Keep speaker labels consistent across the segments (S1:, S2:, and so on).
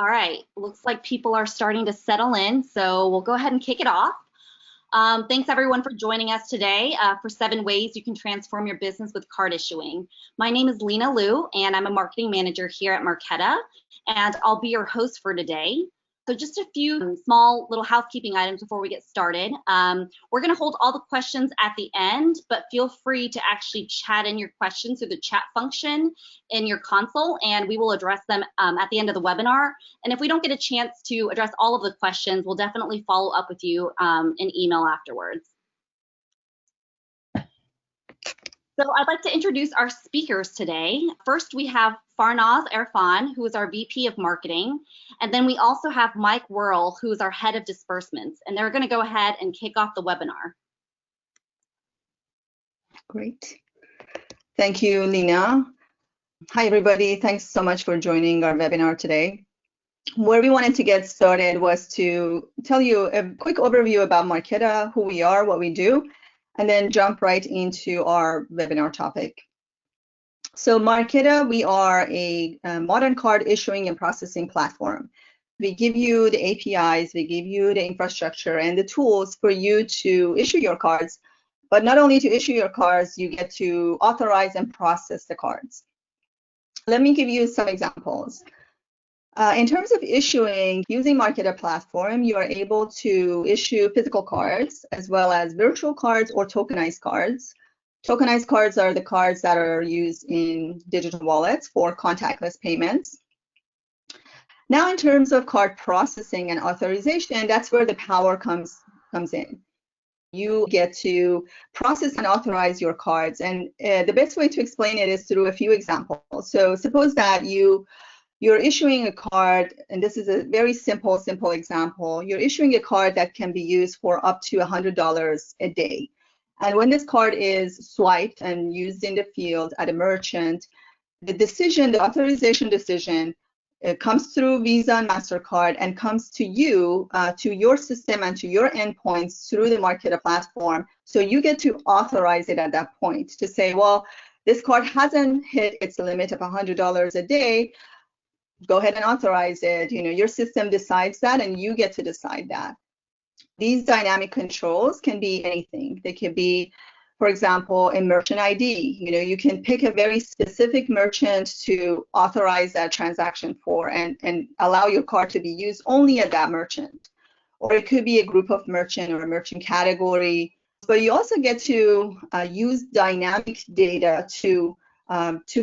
S1: All right, looks like people are starting to settle in, so we'll go ahead and kick it off. Thanks everyone for joining us today for 7 ways you can transform your business with card issuing. My name is Lena Liu, and I'm a marketing manager here at Marqeta, and I'll be your host for today. So just a few small little housekeeping items before we get started. We're going to hold all the questions at the end, but feel free to actually chat in your questions through the chat function in your console, and we will address them at the end of the webinar. And if we don't get a chance to address all of the questions, we'll definitely follow up with you in email afterwards. So I'd like to introduce our speakers today. First, we have Farnaz Erfan, who is our VP of Marketing. And then we also have Mike Worrell, who is our Head of Disbursements. And they're going to go ahead and kick off the webinar.
S2: Great. Thank you, Lena. Hi, everybody. Thanks so much for joining our webinar today. Where we wanted to get started was to tell you a quick overview about Marqeta, who we are, what we do, and then jump right into our webinar topic. So Marqeta, we are a modern card issuing and processing platform. We give you the APIs, we give you the infrastructure and the tools for you to issue your cards, but not only to issue your cards, you get to authorize and process the cards. Let me give you some examples. In terms of issuing, using Marqeta platform, you are able to issue physical cards as well as virtual cards or tokenized cards. Tokenized cards are the cards that are used in digital wallets for contactless payments. Now, in terms of card processing and authorization, that's where the power comes in. You get to process and authorize your cards. And the best way to explain it is through a few examples. So suppose that you're issuing a card, and this is a very simple example. You're issuing a card that can be used for up to $100 a day. And when this card is swiped and used in the field at a merchant, the authorization decision, comes through Visa and MasterCard and comes to you, to your system and to your endpoints through the Marqeta platform. So you get to authorize it at that point to say, well, this card hasn't hit its limit of $100 a day. Go ahead and authorize it. You know, your system decides that and you get to decide that. These dynamic controls can be anything. They can be, for example, a merchant ID. You know, you can pick a very specific merchant to authorize that transaction for and allow your card to be used only at that merchant. Or it could be a group of merchant or a merchant category. But you also get to use dynamic data to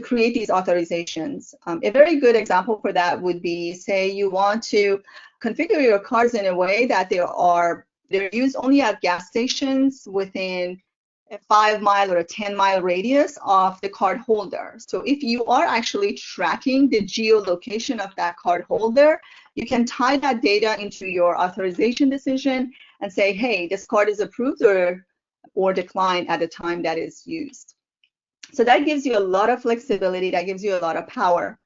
S2: create these authorizations. A very good example for that would be, say you want to configure your cards in a way that they're used only at gas stations within a 5-mile or a 10-mile radius of the card holder. So if you are actually tracking the geolocation of that card holder, you can tie that data into your authorization decision and say, hey, this card is approved or declined at the time that is used. So that gives you a lot of flexibility, that gives you a lot of power.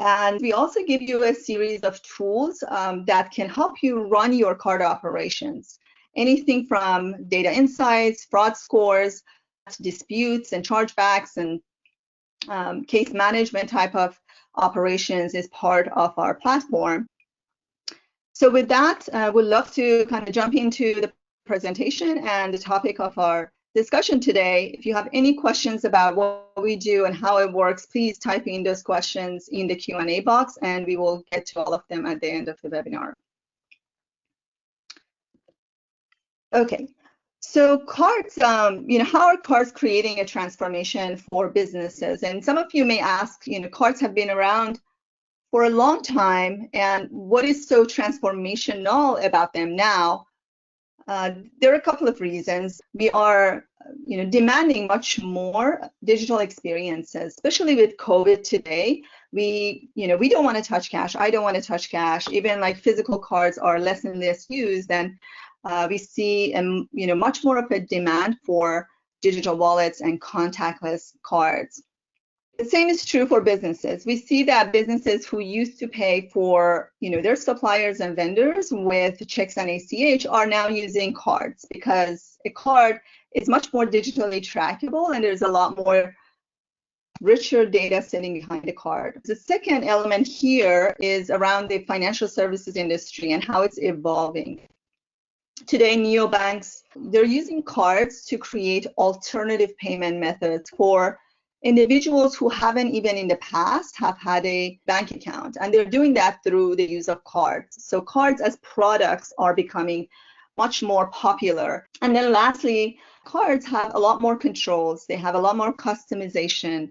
S2: And we also give you a series of tools that can help you run your card operations. Anything from data insights, fraud scores, disputes and chargebacks, and case management type of operations is part of our platform. So with that, we'd love to kind of jump into the presentation and the topic of our discussion today. If you have any questions about what we do and how it works, please type in those questions in the Q&A box and we will get to all of them at the end of the webinar. Okay, so cards, you know, how are cards creating a transformation for businesses? And some of you may ask, you know, cards have been around for a long time, and what is so transformational about them now? There are a couple of reasons. We are, you know, demanding much more digital experiences, especially with COVID today. We don't want to touch cash. I don't want to touch cash. Even like physical cards are less and less used, and we see, you know, much more of a demand for digital wallets and contactless cards. The same is true for businesses. We see that businesses who used to pay for, you know, their suppliers and vendors with checks and ACH are now using cards because a card is much more digitally trackable and there's a lot more richer data sitting behind the card. The second element here is around the financial services industry and how it's evolving. Today, neobanks, they're using cards to create alternative payment methods for individuals who haven't even in the past have had a bank account, and they're doing that through the use of cards. So cards as products are becoming much more popular. And then lastly, cards have a lot more controls. They have a lot more customization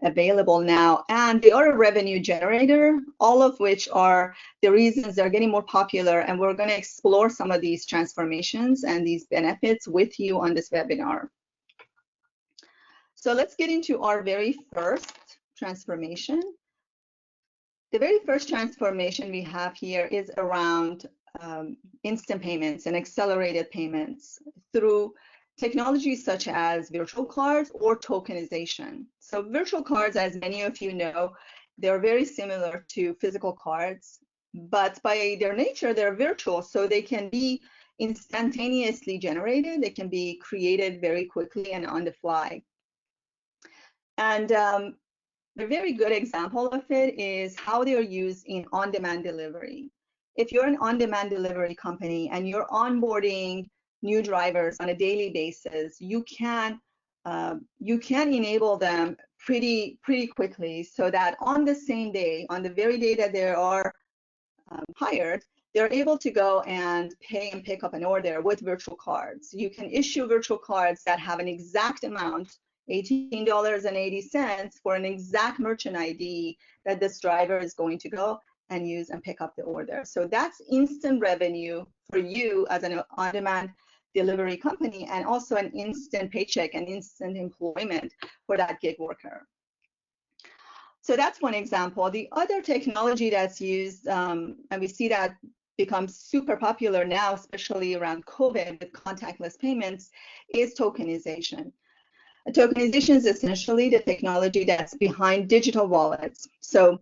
S2: available now, and they are a revenue generator, all of which are the reasons they're getting more popular. And we're going to explore some of these transformations and these benefits with you on this webinar. So let's get into our very first transformation. The very first transformation we have here is around instant payments and accelerated payments through technologies such as virtual cards or tokenization. So virtual cards, as many of you know, they're very similar to physical cards, but by their nature, they're virtual, so they can be instantaneously generated. They can be created very quickly and on the fly. And a very good example of it is how they are used in on-demand delivery. If you're an on-demand delivery company and you're onboarding new drivers on a daily basis, you can enable them pretty quickly, so that on the same day, on the very day that they are hired, they're able to go and pay and pick up an order with virtual cards. You can issue virtual cards that have an exact amount, $18.80, for an exact merchant ID that this driver is going to go and use and pick up the order. So that's instant revenue for you as an on-demand delivery company, and also an instant paycheck and instant employment for that gig worker. So that's one example. The other technology that's used, and we see that become super popular now, especially around COVID with contactless payments, is tokenization. Tokenization is essentially the technology that's behind digital wallets. So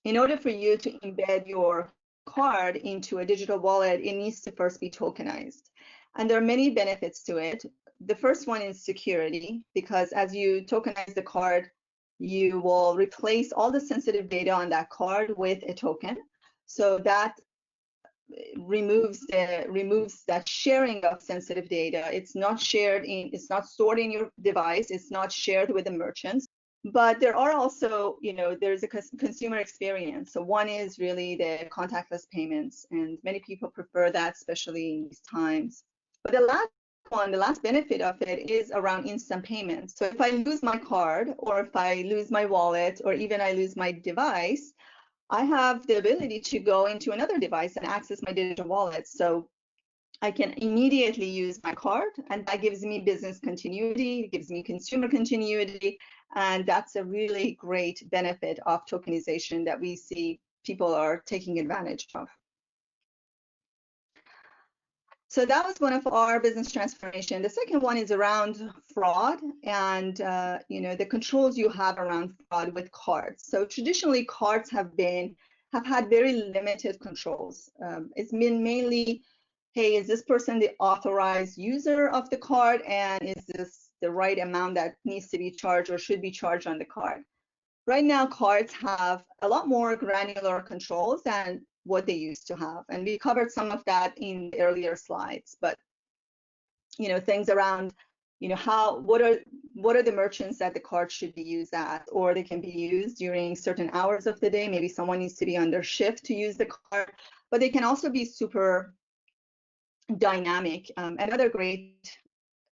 S2: in order for you to embed your card into a digital wallet, it needs to first be tokenized. And there are many benefits to it. The first one is security, because as you tokenize the card, you will replace all the sensitive data on that card with a token. So that removes that sharing of sensitive data. It's not stored in your device. It's not shared with the merchants. But there are also, there's a consumer experience. So one is really the contactless payments, and many people prefer that, especially in these times. But the last benefit of it is around instant payments. So if I lose my card, or if I lose my wallet, or even I lose my device, I have the ability to go into another device and access my digital wallet. So I can immediately use my card, and that gives me business continuity, it gives me consumer continuity, and that's a really great benefit of tokenization that we see people are taking advantage of. So that was one of our business transformation. The second one is around fraud and the controls you have around fraud with cards. So traditionally, cards have had very limited controls. It's been mainly, hey, is this person the authorized user of the card, and is this the right amount that needs to be charged or should be charged on the card? Right now, cards have a lot more granular controls than what they used to have, and we covered some of that in the earlier slides. But things around what are the merchants that the card should be used at, or they can be used during certain hours of the day. Maybe someone needs to be on their shift to use the card, but they can also be super dynamic. Another great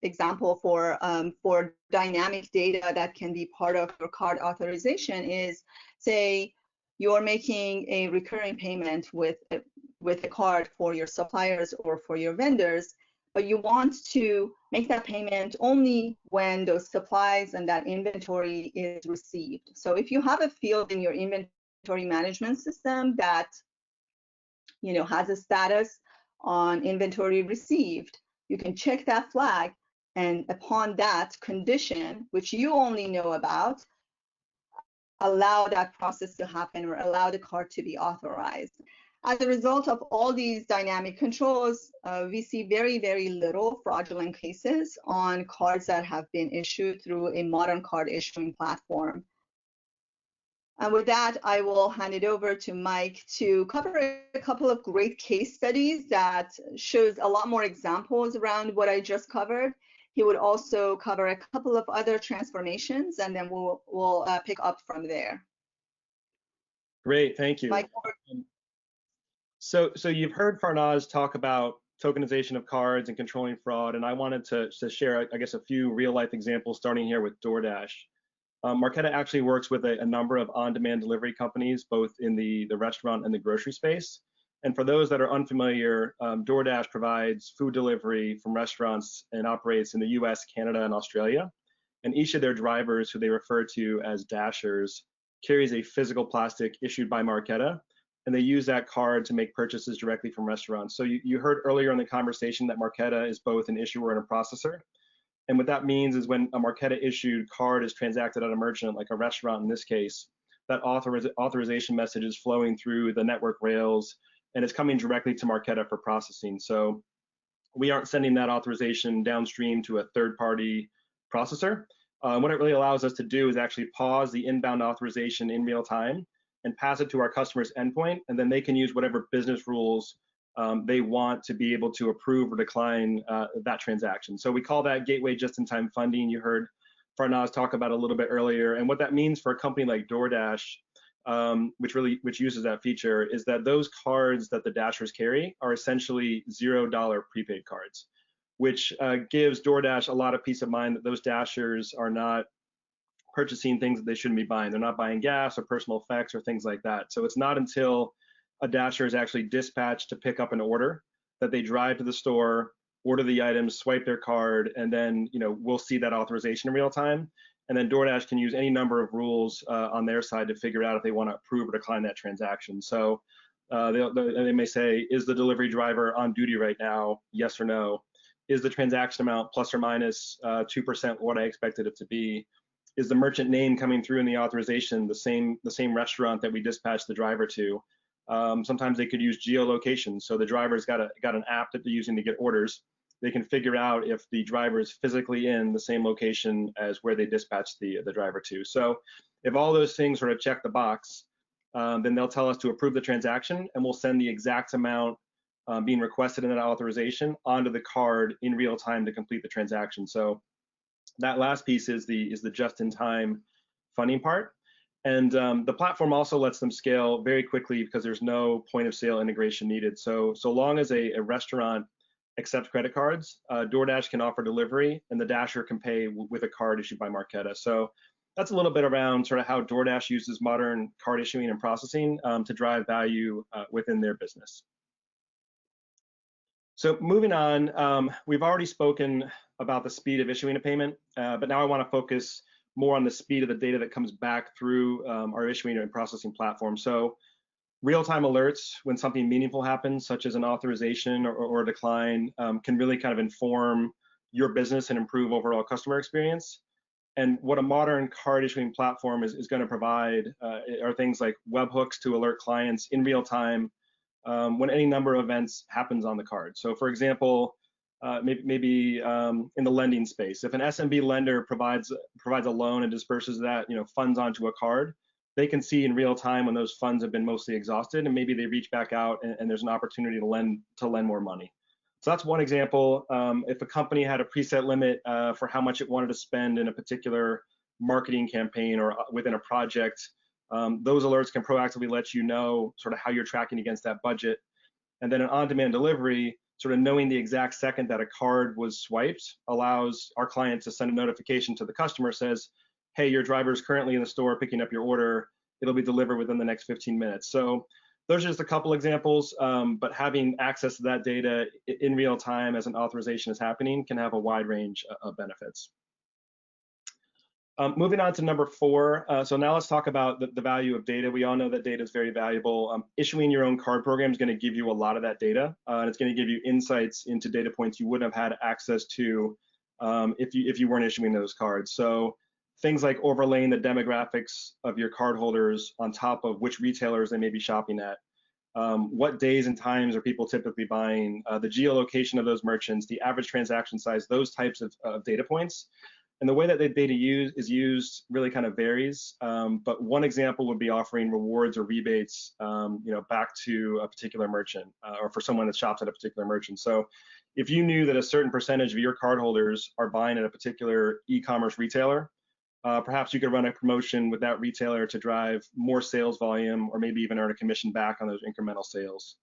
S2: example for dynamic data that can be part of your card authorization is, say, you're making a recurring payment with a card for your suppliers or for your vendors, but you want to make that payment only when those supplies and that inventory is received. So if you have a field in your inventory management system that has a status on inventory received, you can check that flag, and upon that condition, which you only know about, allow that process to happen or allow the card to be authorized. As a result of all these dynamic controls, we see very, very little fraudulent cases on cards that have been issued through a modern card issuing platform. And with that, I will hand it over to Mike to cover a couple of great case studies that shows a lot more examples around what I just covered. He would also cover a couple of other transformations, and then we'll pick up from there.
S3: Great, thank you.
S2: Mike,
S3: so you've heard Farnaz talk about tokenization of cards and controlling fraud, and I wanted to share, I guess, a few real-life examples, starting here with DoorDash. Marqeta actually works with a number of on-demand delivery companies, both in the restaurant and the grocery space. And for those that are unfamiliar, DoorDash provides food delivery from restaurants and operates in the US, Canada, and Australia. And each of their drivers, who they refer to as dashers, carries a physical plastic issued by Marqeta, and they use that card to make purchases directly from restaurants. So you heard earlier in the conversation that Marqeta is both an issuer and a processor. And what that means is when a Marqeta issued card is transacted at a merchant, like a restaurant in this case, that authorization message is flowing through the network rails and it's coming directly to Marqeta for processing. So we aren't sending that authorization downstream to a third-party processor. What it really allows us to do is actually pause the inbound authorization in real time and pass it to our customer's endpoint, and then they can use whatever business rules they want to be able to approve or decline that transaction. So we call that gateway just-in-time funding. You heard Farnaz talk about it a little bit earlier. And what that means for a company like DoorDash, which uses that feature, is that those cards that the dashers carry are essentially $0 prepaid cards, which gives DoorDash a lot of peace of mind that those dashers are not purchasing things that they shouldn't be buying. They're not buying gas or personal effects or things like that. So it's not until a dasher is actually dispatched to pick up an order that they drive to the store, order the items, swipe their card, and then we'll see that authorization in real time. And then DoorDash can use any number of rules on their side to figure out if they want to approve or decline that transaction. So they may say, is the delivery driver on duty right now? Yes or no. Is the transaction amount plus or minus 2% what I expected it to be? Is the merchant name coming through in the authorization the same restaurant that we dispatched the driver to? Sometimes they could use geolocation. So the driver's got an app that they're using to get orders. They can figure out if the driver is physically in the same location as where they dispatched the driver to. So if all those things sort of check the box, then they'll tell us to approve the transaction, and we'll send the exact amount being requested in that authorization onto the card in real time to complete the transaction. So that last piece is the just-in-time funding part. And the platform also lets them scale very quickly because there's no point of sale integration needed. So long as a restaurant accepts credit cards, DoorDash can offer delivery, and the dasher can pay with a card issued by Marqeta. So that's a little bit around sort of how DoorDash uses modern card issuing and processing to drive value within their business. So moving on, we've already spoken about the speed of issuing a payment, but now I want to focus more on the speed of the data that comes back through our issuing and processing platform. So real-time alerts when something meaningful happens, such as an authorization or a decline, can really kind of inform your business and improve overall customer experience. And what a modern card issuing platform is going to provide are things like webhooks to alert clients in real time when any number of events happens on the card. So for example, maybe in the lending space, if an SMB lender provides a loan and disperses that funds onto a card, they can see in real time when those funds have been mostly exhausted, and maybe they reach back out and there's an opportunity to lend more money. So that's one example. If a company had a preset limit for how much it wanted to spend in a particular marketing campaign or within a project, those alerts can proactively let you know sort of how you're tracking against that budget. And then an on-demand delivery, sort of knowing the exact second that a card was swiped, allows our client to send a notification to the customer, says, hey, your driver is currently in the store picking up your order. It'll be delivered within the next 15 minutes. So those are just a couple examples, but having access to that data in real time as an authorization is happening can have a wide range of benefits. Moving on to number 4. So now let's talk about the value of data. We all know that data is very valuable. Issuing your own card program is going to give you a lot of that data, and it's going to give you insights into data points you wouldn't have had access to if you weren't issuing those cards. So things like overlaying the demographics of your cardholders on top of which retailers they may be shopping at. what days and times are people typically buying, the geolocation of those merchants, the average transaction size, those types of data points. And the way that the data is used really kind of varies. But one example would be offering rewards or rebates, back to a particular merchant or for someone that shops at a particular merchant. So if you knew that a certain percentage of your cardholders are buying at a particular e-commerce retailer, perhaps you could run a promotion with that retailer to drive more sales volume or maybe even earn a commission back on those incremental sales.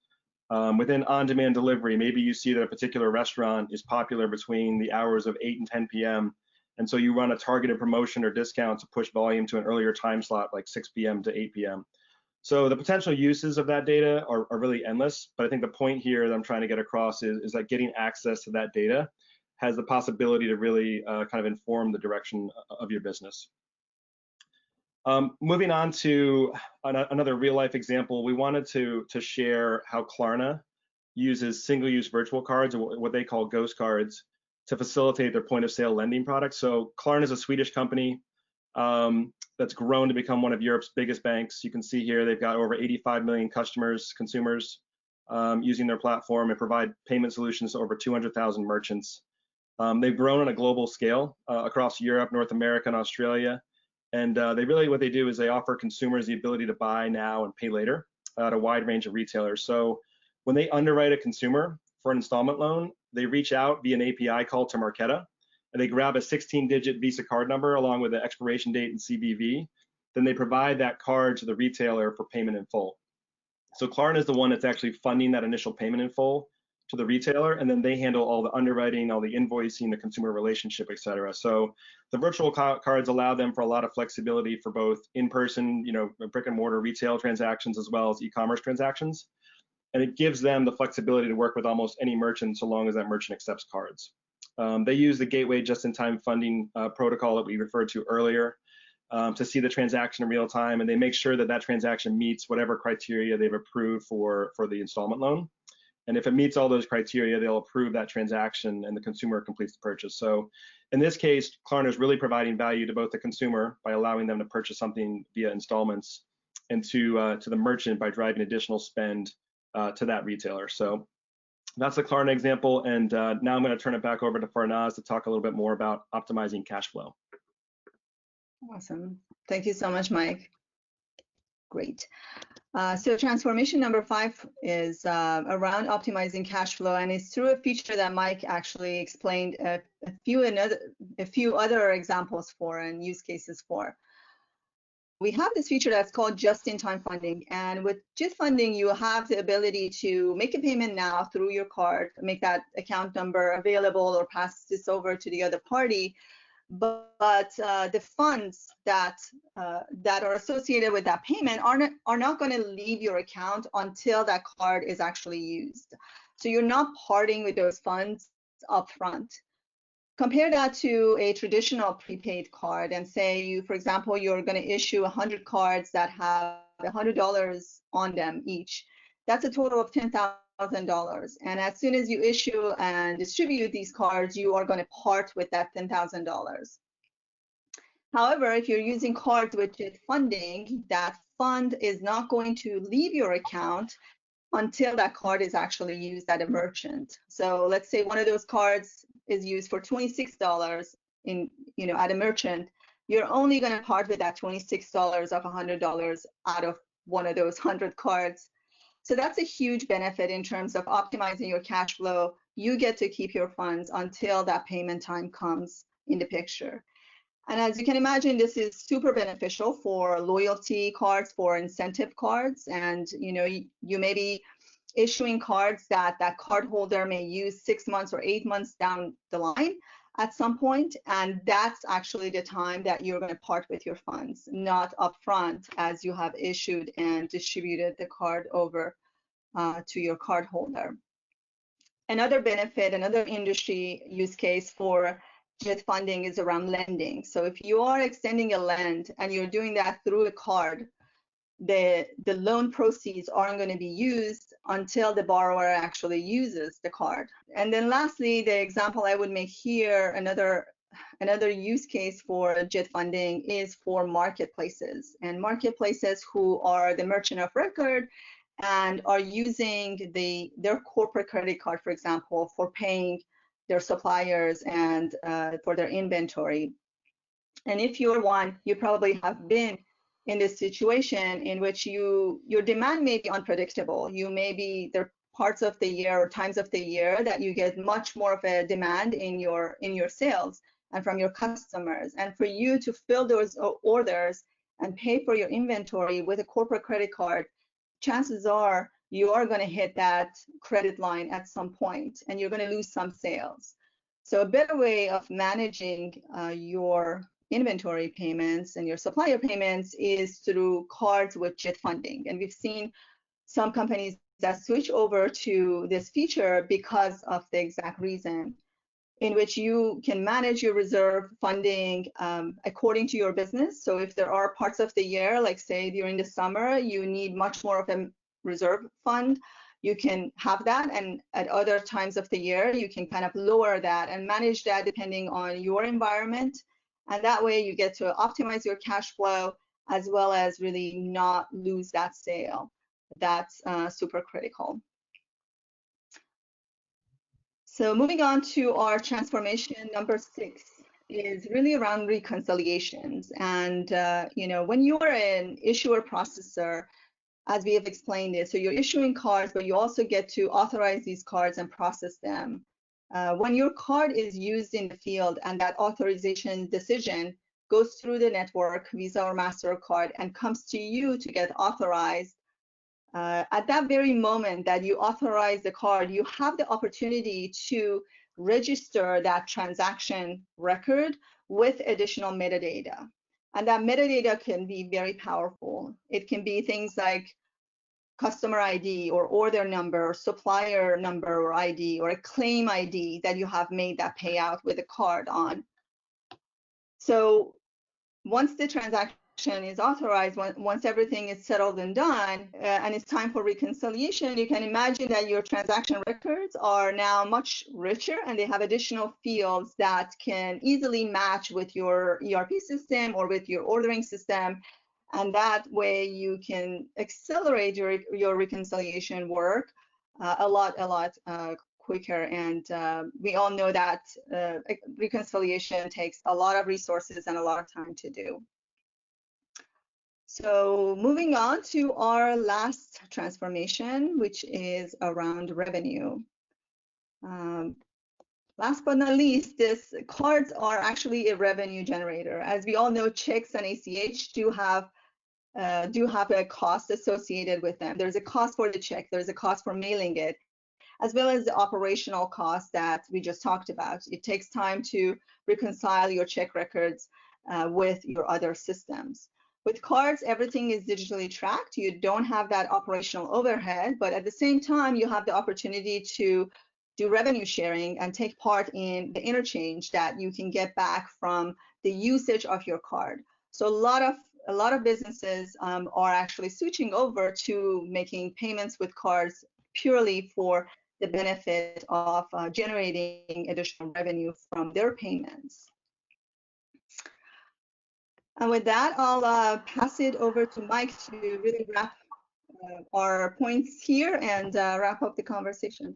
S3: Within on-demand delivery, maybe you see that a particular restaurant is popular between the hours of 8 and 10 p.m. And so you run a targeted promotion or discount to push volume to an earlier time slot, like 6 p.m. to 8 p.m. So the potential uses of that data are really endless. But I think the point here that I'm trying to get across is that getting access to that data has the possibility to really kind of inform the direction of your business. Moving on to another real life example, we wanted to share how Klarna uses single-use virtual cards, or what they call ghost cards, to facilitate their point of sale lending products. So Klarna is a Swedish company that's grown to become one of Europe's biggest banks. You can see here they've got over 85 million consumers using their platform and provide payment solutions to over 200,000 merchants. They've grown on a global scale across Europe, North America, and Australia. And what they do is they offer consumers the ability to buy now and pay later at a wide range of retailers. So when they underwrite a consumer for an installment loan, they reach out via an API call to Marqeta, and they grab a 16-digit Visa card number along with the expiration date and CVV. Then they provide that card to the retailer for payment in full. So Klarna is the one that's actually funding that initial payment in full to the retailer, and then they handle all the underwriting, all the invoicing, the consumer relationship, et cetera. So the virtual cards allow them for a lot of flexibility for both in-person, brick and mortar retail transactions as well as e-commerce transactions. And it gives them the flexibility to work with almost any merchant so long as that merchant accepts cards. They use the gateway just-in-time funding protocol that we referred to earlier to see the transaction in real time, and they make sure that that transaction meets whatever criteria they've approved for the installment loan. And if it meets all those criteria, they'll approve that transaction and the consumer completes the purchase. So in this case, Klarna is really providing value to both the consumer by allowing them to purchase something via installments, and to the merchant by driving additional spend to that retailer. So that's the Klarna example. And now I'm going to turn it back over to Farnaz to talk a little bit more about optimizing cash flow.
S2: Awesome. Thank you so much, Mike. Great. So transformation number 5 is around optimizing cash flow, and it's through a feature that Mike actually explained a few other examples for and use cases for. We have this feature that's called just-in-time funding, and with JIT funding, you have the ability to make a payment now through your card, make that account number available, or pass this over to the other party. But the funds that are associated with that payment are not going to leave your account until that card is actually used. So you're not parting with those funds upfront. Compare that to a traditional prepaid card, and say you, for example, you're going to issue 100 cards that have $100 on them each. That's a total of $10,000. And as soon as you issue and distribute these cards, you are going to part with that $10,000. However, if you're using cards with JIT funding, that fund is not going to leave your account until that card is actually used at a merchant. So let's say one of those cards is used for $26 at a merchant. You're only going to part with that $26 of $100 out of one of those 100 cards. So that's a huge benefit in terms of optimizing your cash flow. You get to keep your funds until that payment time comes in the picture. And as you can imagine, this is super beneficial for loyalty cards, for incentive cards, and you may be issuing cards that cardholder may use 6 months or 8 months down the line at some point, and that's actually the time that you're going to part with your funds, not upfront as you have issued and distributed the card over to your cardholder. Another benefit, another industry use case for JIT funding is around lending. So if you are extending a lend and you're doing that through a card, the loan proceeds aren't going to be used until the borrower actually uses the card. And then lastly, the example I would make here, another use case for JIT funding is for marketplaces, and marketplaces who are the merchant of record and are using their corporate credit card, for example, for paying their suppliers and for their inventory. And if you're one, you probably have been in this situation in which your demand may be unpredictable. There are parts of the year or times of the year that you get much more of a demand in your sales and from your customers. And for you to fill those orders and pay for your inventory with a corporate credit card, chances are you are going to hit that credit line at some point and you're going to lose some sales. So a better way of managing your inventory payments and your supplier payments is through cards with JIT funding. And we've seen some companies that switch over to this feature because of the exact reason, in which you can manage your reserve funding according to your business. So if there are parts of the year, like say during the summer, you need much more of a reserve fund, you can have that. And at other times of the year, you can kind of lower that and manage that depending on your environment. And that way you get to optimize your cash flow as well as really not lose that sale. That's super critical. So moving on to our transformation number 6 is really around reconciliations. And when you are an issuer processor, as we have explained it, so you're issuing cards, but you also get to authorize these cards and process them. When your card is used in the field and that authorization decision goes through the network, Visa or MasterCard, and comes to you to get authorized, at that very moment that you authorize the card, you have the opportunity to register that transaction record with additional metadata. And that metadata can be very powerful. It can be things like customer ID or order number or supplier number or ID or a claim ID that you have made that payout with a card on. So once the transaction is authorized, once everything is settled and done, and it's time for reconciliation, you can imagine that your transaction records are now much richer and they have additional fields that can easily match with your ERP system or with your ordering system. And that way you can accelerate your reconciliation work a lot quicker. And we all know that reconciliation takes a lot of resources and a lot of time to do. So moving on to our last transformation, which is around revenue. Last but not least, cards are actually a revenue generator. As we all know, checks and ACH do have a cost associated with them. There's a cost for the check, there's a cost for mailing it, as well as the operational cost that we just talked about. It takes time to reconcile your check records with your other systems. With cards, everything is digitally tracked. You don't have that operational overhead, but at the same time, you have the opportunity to do revenue sharing and take part in the interchange that you can get back from the usage of your card. So a lot of businesses are actually switching over to making payments with cards purely for the benefit of generating additional revenue from their payments. And with that, I'll pass it over to Mike to really wrap our points here and wrap up the conversation.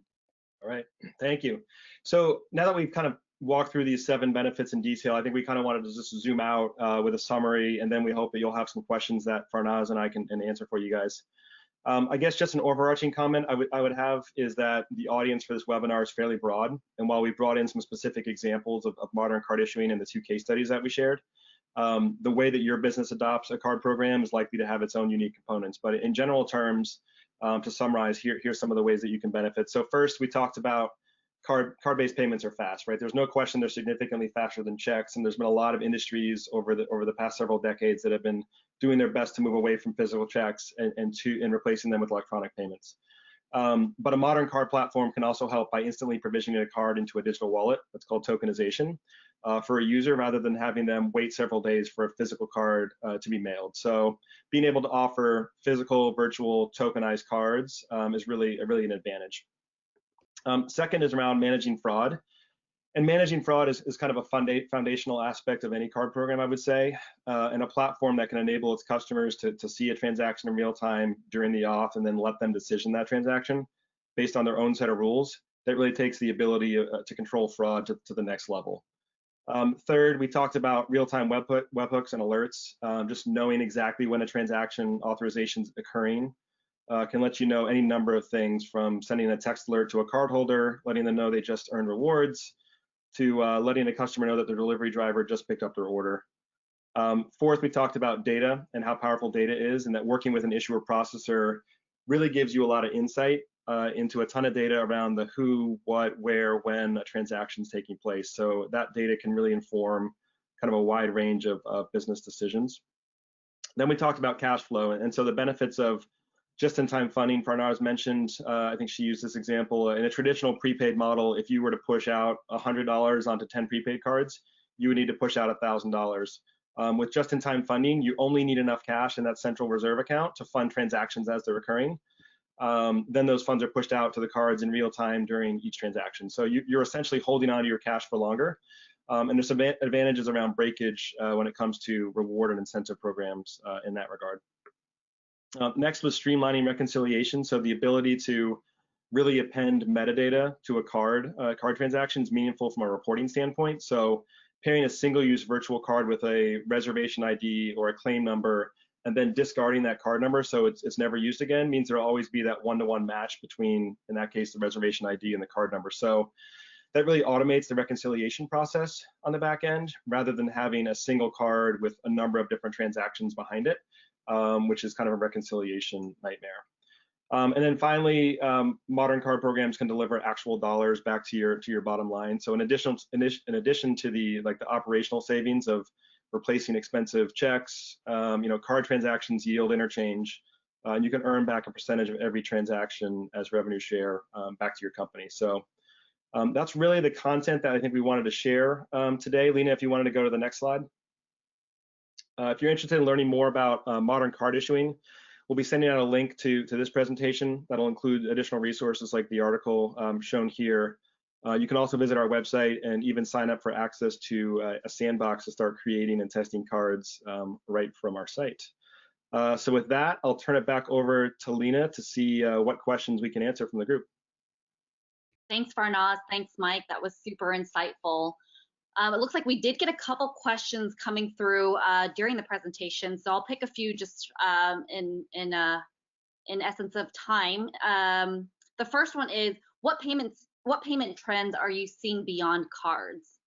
S3: All right, thank you. So now that we've kind of walked through these 7 benefits in detail, I think we kind of wanted to just zoom out with a summary, and then we hope that you'll have some questions that Farnaz and I can answer for you guys. I guess just an overarching comment I would have is that the audience for this webinar is fairly broad, and while we brought in some specific examples of modern card issuing in the 2 case studies that we shared, the way that your business adopts a card program is likely to have its own unique components. But in general terms, to summarize, here's some of the ways that you can benefit. So first, we talked about card-based payments are fast, right? There's no question they're significantly faster than checks, and there's been a lot of industries over the past several decades that have been doing their best to move away from physical checks and replacing them with electronic payments. But a modern card platform can also help by instantly provisioning a card into a digital wallet. That's called tokenization for a user, rather than having them wait several days for a physical card to be mailed. So being able to offer physical, virtual, tokenized cards is really an advantage. Second is around managing fraud. And managing fraud is kind of a foundational aspect of any card program, I would say, and a platform that can enable its customers to see a transaction in real time during the auth and then let them decision that transaction based on their own set of rules. That really takes the ability to control fraud to the next level. Third, we talked about real-time webhooks and alerts. Just knowing exactly when a transaction authorization is occurring can let you know any number of things, from sending a text alert to a cardholder, letting them know they just earned rewards, to letting a customer know that their delivery driver just picked up their order. Fourth, we talked about data and how powerful data is, and that working with an issuer processor really gives you a lot of insight into a ton of data around the who, what, where, when a transaction is taking place. So that data can really inform kind of a wide range of business decisions. Then we talked about cash flow, and so the benefits of just-in-time funding. Farnaz mentioned, I think she used this example, in a traditional prepaid model, if you were to push out $100 onto 10 prepaid cards, you would need to push out $1,000. With just-in-time funding, you only need enough cash in that central reserve account to fund transactions as they're occurring. Then those funds are pushed out to the cards in real time during each transaction. So you're essentially holding onto your cash for longer. And there's some advantages around breakage when it comes to reward and incentive programs in that regard. Next was streamlining reconciliation. So the ability to really append metadata to a card transaction is meaningful from a reporting standpoint. So pairing a single-use virtual card with a reservation ID or a claim number, and then discarding that card number so it's never used again, means there'll always be that one-to-one match between, in that case, the reservation ID and the card number. So that really automates the reconciliation process on the back end, rather than having a single card with a number of different transactions behind it, which is kind of a reconciliation nightmare. And then finally, modern card programs can deliver actual dollars back to your bottom line. So in addition to the operational savings of replacing expensive checks, card transactions yield interchange. You can earn back a percentage of every transaction as revenue share back to your company. So that's really the content that I think we wanted to share today. Lena, if you wanted to go to the next slide. If you're interested in learning more about modern card issuing, we'll be sending out a link to this presentation that'll include additional resources like the article shown here. You can also visit our website and even sign up for access to a sandbox to start creating and testing cards right from our site. So with that, I'll turn it back over to Lena to see what questions we can answer from the group.
S1: Thanks, Farnaz. Thanks, Mike. That was super insightful. It looks like we did get a couple questions coming through during the presentation, so I'll pick a few just in essence of time. The first one is, what payment trends are you seeing beyond cards?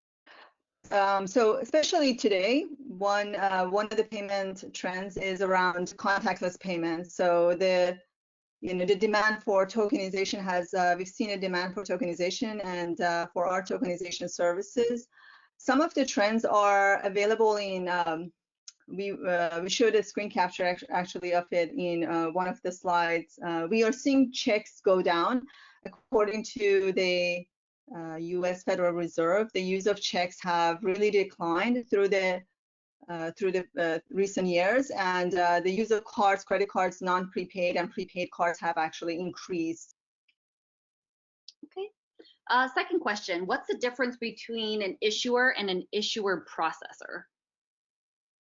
S2: So especially today, one of the payment trends is around contactless payments. So the demand for tokenization has, we've seen a demand for tokenization and for our tokenization services. Some of the trends are available in, we showed a screen capture actually of it in one of the slides. We are seeing checks go down. According to the US Federal Reserve, the use of checks have really declined through the recent years, and the use of cards, credit cards, non-prepaid and prepaid cards have actually increased.
S1: Okay. Second question, what's the difference between an issuer and an issuer processor?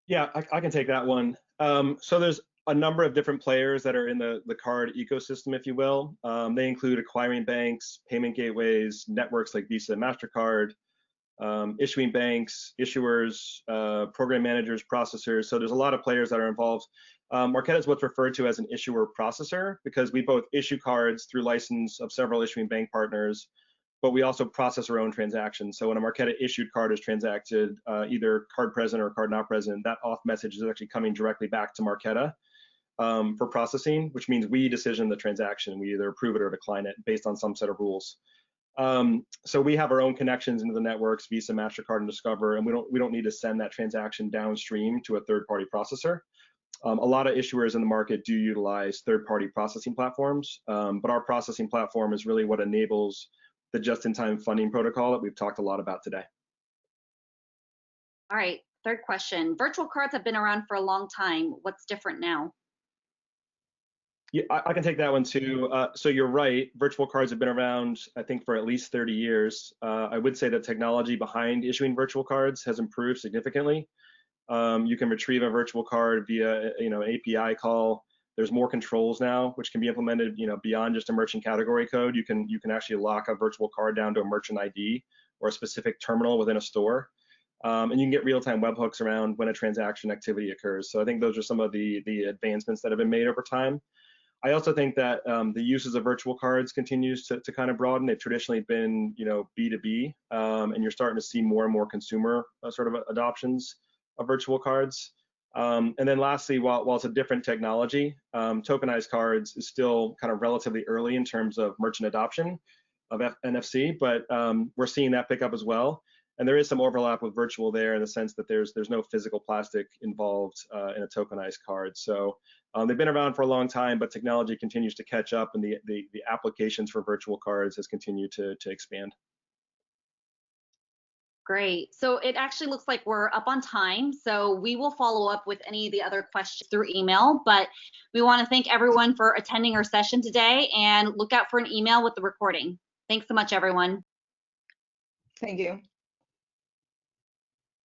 S3: Yeah, I can take that one. So there's a number of different players that are in the card ecosystem, if you will. They include acquiring banks, payment gateways, networks like Visa and MasterCard, issuing banks, issuers, program managers, processors. So there's a lot of players that are involved. Marqeta is what's referred to as an issuer processor because we both issue cards through license of several issuing bank partners, but we also process our own transactions. So when a Marqeta issued card is transacted, either card present or card not present, that auth message is actually coming directly back to Marqeta for processing, which means we decision the transaction. We either approve it or decline it based on some set of rules. So we have our own connections into the networks, Visa, MasterCard, and Discover, and we don't need to send that transaction downstream to a third-party processor. A lot of issuers in the market do utilize third-party processing platforms, but our processing platform is really what enables the just-in-time funding protocol that we've talked a lot about today.
S1: All right, third question. Virtual cards have been around for a long time. What's different now?
S3: Yeah, I can take that one too. So you're right. Virtual cards have been around, I think, for at least 30 years. I would say that technology behind issuing virtual cards has improved significantly. You can retrieve a virtual card via, API call. There's more controls now, which can be implemented, beyond just a merchant category code. You can actually lock a virtual card down to a merchant ID or a specific terminal within a store. And you can get real-time webhooks around when a transaction activity occurs. So I think those are some of the advancements that have been made over time. I also think that the uses of virtual cards continues to kind of broaden. They've traditionally been, B2B, and you're starting to see more and more consumer sort of adoptions of virtual cards. And then lastly, while it's a different technology, tokenized cards is still kind of relatively early in terms of merchant adoption of NFC, but we're seeing that pick up as well. And there is some overlap with virtual there in the sense that there's no physical plastic involved in a tokenized card. So they've been around for a long time, but technology continues to catch up, and the applications for virtual cards has continued to expand.
S1: Great. So it actually looks like we're up on time. So we will follow up with any of the other questions through email, but we want to thank everyone for attending our session today, and look out for an email with the recording. Thanks so much, everyone.
S2: Thank you.